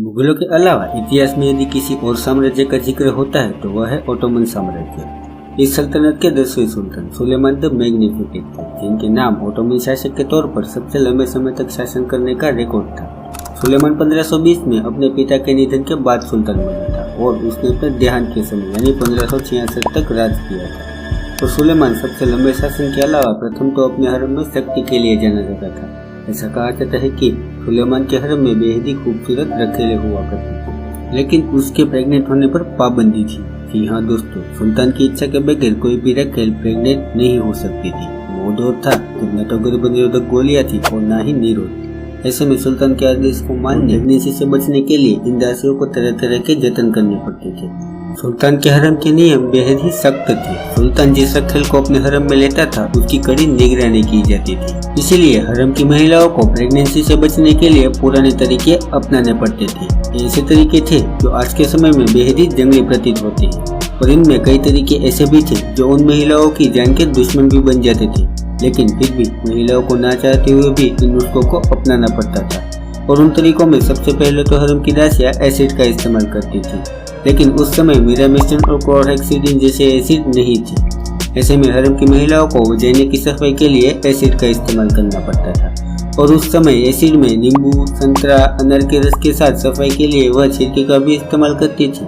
मुगलों के अलावा इतिहास में यदि किसी और साम्राज्य का जिक्र होता है तो वह है ओटोमन साम्राज्य। इस सल्तनत के 10वें सुल्तान सुलेमान द मैग्निफिकेंट थे, जिनके नाम ओटोमन शासक के तौर पर सबसे लंबे समय तक शासन करने का रिकॉर्ड था। सुलेमान 1520 में अपने पिता के निधन के बाद सुल्तान बना था और उसने अपने देहांत के समय यानी 1566 तक राज किया था। और सुलेमान सबसे लंबे शासन के अलावा प्रथम तो अपने हरम में शक्ति के लिए जाना जाता था। ऐसा कहा जाता है कि सुलेमान के हरम में बेहद ही खूबसूरत रखेले हुआ करते थे, लेकिन उसके प्रेग्नेंट होने पर पाबंदी थी। जी हाँ दोस्तों, सुल्तान की इच्छा के बगैर कोई भी रखेल प्रेग्नेंट नहीं हो सकती थी। वो दौर था जब न तो गर्भ निरोधक गोलियां थी और न ही निरोध। ऐसे में सुल्तान के आदेश को मानने प्रेगनेंसी से बचने के लिए इन दासियों को तरह तरह के जतन करने पड़ते थे। सुल्तान के हरम के नियम बेहद ही सख्त थे। सुल्तान जिस रखेल को अपने हरम में लेता था उसकी कड़ी निगरानी की जाती थी। इसीलिए हरम की महिलाओं को प्रेगनेंसी से बचने के लिए पुराने तरीके अपनाने पड़ते थे। ऐसे तरीके थे जो आज के समय में बेहद ही जंगली प्रतीत होते हैं, और इनमें कई तरीके ऐसे भी थे जो उन महिलाओं की जान के दुश्मन भी बन जाते थे। लेकिन फिर भी महिलाओं को ना चाहते हुए भी इन नुस्खों को अपनाना पड़ता था। और उन तरीकों में सबसे पहले तो हरम की दासियां एसिड का इस्तेमाल करती थी, लेकिन उस समय मिरामिस्टिन और क्लोरहेक्सिडिन जैसे एसिड नहीं थे। ऐसे में हरम की महिलाओं को वजाइना की सफाई के लिए एसिड का इस्तेमाल करना पड़ता था। और उस समय एसिड में नींबू, संतरा, अनार के रस के साथ सफाई के लिए वह छिड़के का भी इस्तेमाल करती थी।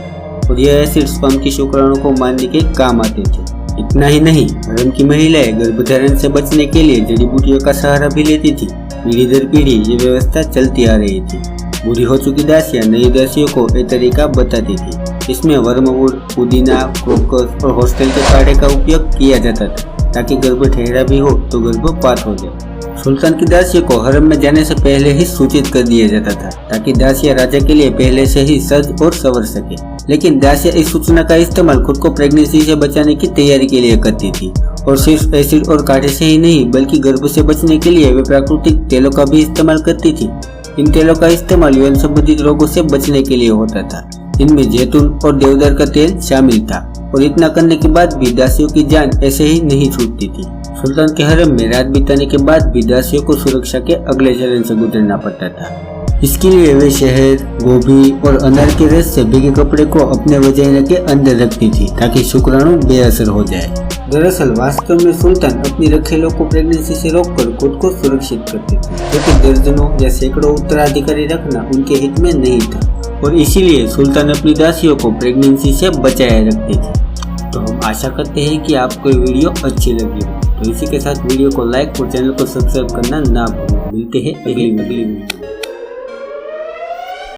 और यह एसिड स्पर्म की शुक्राणु को मारने के काम आते थे। इतना ही नहीं, हरम की महिलाएं गर्भधारण से बचने के लिए जड़ी बूटियों का सहारा भी लेती थी। पीढ़ी दर पीढ़ी ये व्यवस्था चलती आ रही थी। बूढ़ी हो चुकी दासियां नई दासियों को ये तरीका बताती थी। इसमें वर्मवुड, पुदीना, क्रोकस और हॉस्टेल के काढ़े का उपयोग किया जाता था, ताकि गर्भ ठहरा भी हो तो गर्भपात हो जाए। सुल्तान की दासियों को हरम में जाने से पहले ही सूचित कर दिया जाता था, ताकि दासियां राजा के लिए पहले से ही सज और संवर सके। लेकिन दासियां इस सूचना का इस्तेमाल खुद को प्रेगनेंसी से बचाने की तैयारी के लिए करती थी। और सिर्फ एसिड और काढ़े से ही नहीं, बल्कि गर्भ से बचने के लिए वे प्राकृतिक तेलों का भी इस्तेमाल करती थी। इन तेलों का इस्तेमाल यौन संबंधित रोगों से बचने के लिए होता था। इनमें जैतून और देवदार का तेल शामिल था। और इतना करने के बाद भी दासियों की जान ऐसे ही नहीं छूटती थी। सुल्तान के हरम में रात बिताने के बाद भी दासियों को सुरक्षा के अगले चरण से गुजरना पड़ता था। इसके लिए वे शहद, गोभी और अनार के रस से भीगे कपड़े को अपने वजाइना के अंदर रखती थी, ताकि शुक्राणु बेअसर हो जाए। दरअसल वास्तव में सुल्तान अपनी रखेलों को प्रेगनेंसी से रोककर खुद को सुरक्षित करते थे, क्योंकि दर्जनों या सैकड़ों उत्तराधिकारी रखना उनके हित में नहीं था। और इसीलिए सुल्तान अपनी दासियों को प्रेगनेंसी से बचाए रखते थे। तो हम आशा करते हैं कि आपको ये वीडियो अच्छी लगी हो। तो इसी के साथ वीडियो को लाइक और चैनल को सब्सक्राइब करना ना भूलें। मिलते हैं अगली वीडियो में।